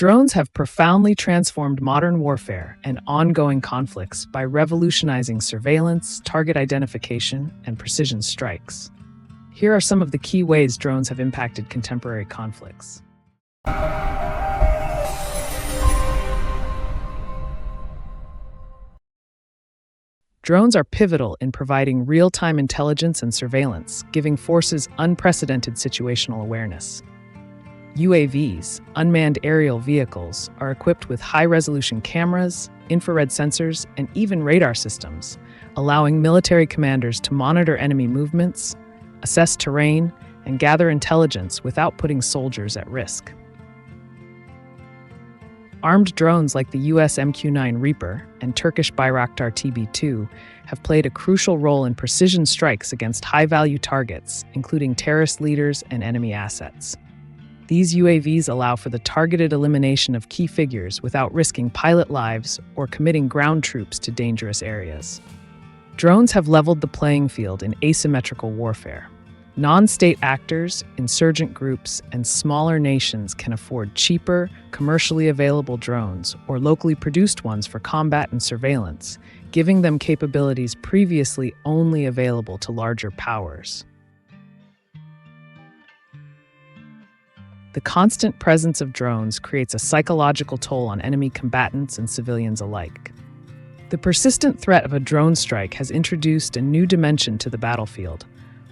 Drones have profoundly transformed modern warfare and ongoing conflicts by revolutionizing surveillance, target identification, and precision strikes. Here are some of the key ways drones have impacted contemporary conflicts. Drones are pivotal in providing real-time intelligence and surveillance, giving forces unprecedented situational awareness. UAVs, unmanned aerial vehicles, are equipped with high-resolution cameras, infrared sensors, and even radar systems, allowing military commanders to monitor enemy movements, assess terrain, and gather intelligence without putting soldiers at risk. Armed drones like the US MQ-9 Reaper and Turkish Bayraktar TB2 have played a crucial role in precision strikes against high-value targets, including terrorist leaders and enemy assets. These UAVs allow for the targeted elimination of key figures without risking pilot lives or committing ground troops to dangerous areas. Drones have leveled the playing field in asymmetrical warfare. Non-state actors, insurgent groups, and smaller nations can afford cheaper, commercially available drones or locally produced ones for combat and surveillance, giving them capabilities previously only available to larger powers. The constant presence of drones creates a psychological toll on enemy combatants and civilians alike. The persistent threat of a drone strike has introduced a new dimension to the battlefield,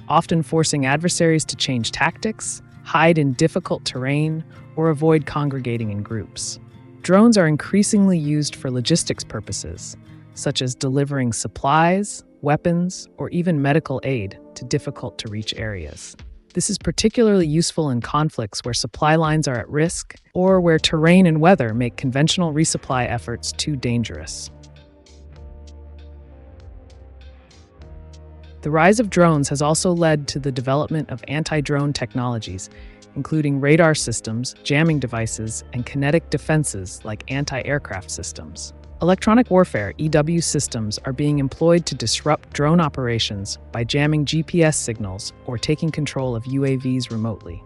often forcing adversaries to change tactics, hide in difficult terrain, or avoid congregating in groups. Drones are increasingly used for logistics purposes, such as delivering supplies, weapons, or even medical aid to difficult-to-reach areas. This is particularly useful in conflicts where supply lines are at risk or where terrain and weather make conventional resupply efforts too dangerous. The rise of drones has also led to the development of anti-drone technologies, including radar systems, jamming devices, and kinetic defenses like anti-aircraft systems. Electronic warfare (EW) systems are being employed to disrupt drone operations by jamming GPS signals or taking control of UAVs remotely.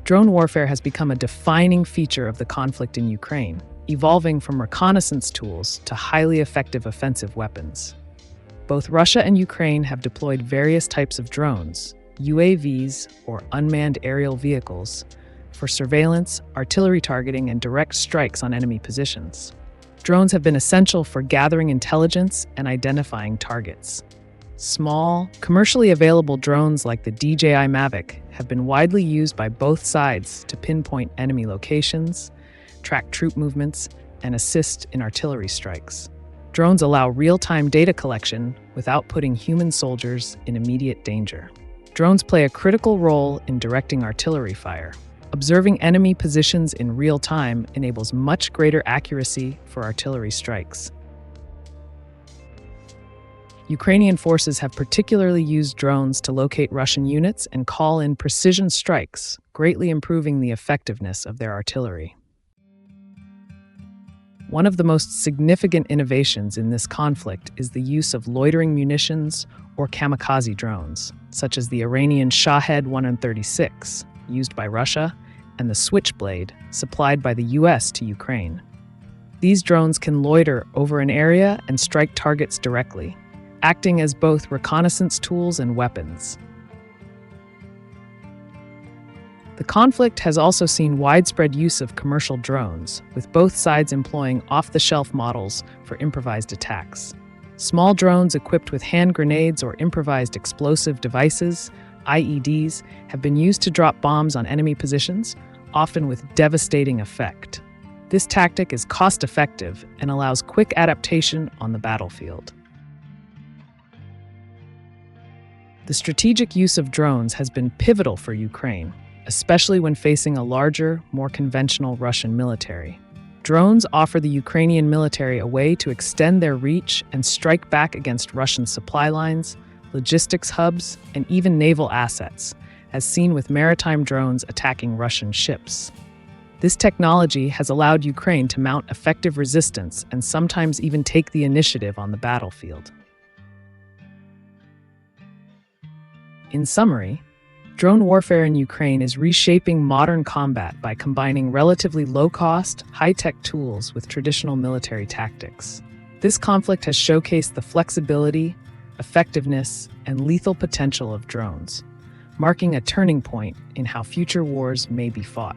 Drone warfare has become a defining feature of the conflict in Ukraine, evolving from reconnaissance tools to highly effective offensive weapons. Both Russia and Ukraine have deployed various types of drones, UAVs or unmanned aerial vehicles, for surveillance, artillery targeting, and direct strikes on enemy positions. Drones have been essential for gathering intelligence and identifying targets. Small, commercially available drones like the DJI Mavic have been widely used by both sides to pinpoint enemy locations, track troop movements, and assist in artillery strikes. Drones allow real-time data collection without putting human soldiers in immediate danger. Drones play a critical role in directing artillery fire. Observing enemy positions in real time enables much greater accuracy for artillery strikes. Ukrainian forces have particularly used drones to locate Russian units and call in precision strikes, greatly improving the effectiveness of their artillery. One of the most significant innovations in this conflict is the use of loitering munitions or kamikaze drones, such as the Iranian Shahed 136, used by Russia, and the Switchblade, supplied by the US to Ukraine. These drones can loiter over an area and strike targets directly, acting as both reconnaissance tools and weapons. The conflict has also seen widespread use of commercial drones, with both sides employing off-the-shelf models for improvised attacks. Small drones equipped with hand grenades or improvised explosive devices, IEDs, have been used to drop bombs on enemy positions, often with devastating effect. This tactic is cost-effective and allows quick adaptation on the battlefield. The strategic use of drones has been pivotal for Ukraine, especially when facing a larger, more conventional Russian military. Drones offer the Ukrainian military a way to extend their reach and strike back against Russian supply lines, logistics hubs, and even naval assets, as seen with maritime drones attacking Russian ships. This technology has allowed Ukraine to mount effective resistance and sometimes even take the initiative on the battlefield. In summary, Drone warfare in Ukraine is reshaping modern combat by combining relatively low-cost, high-tech tools with traditional military tactics. This conflict has showcased the flexibility, effectiveness, and lethal potential of drones, marking a turning point in how future wars may be fought.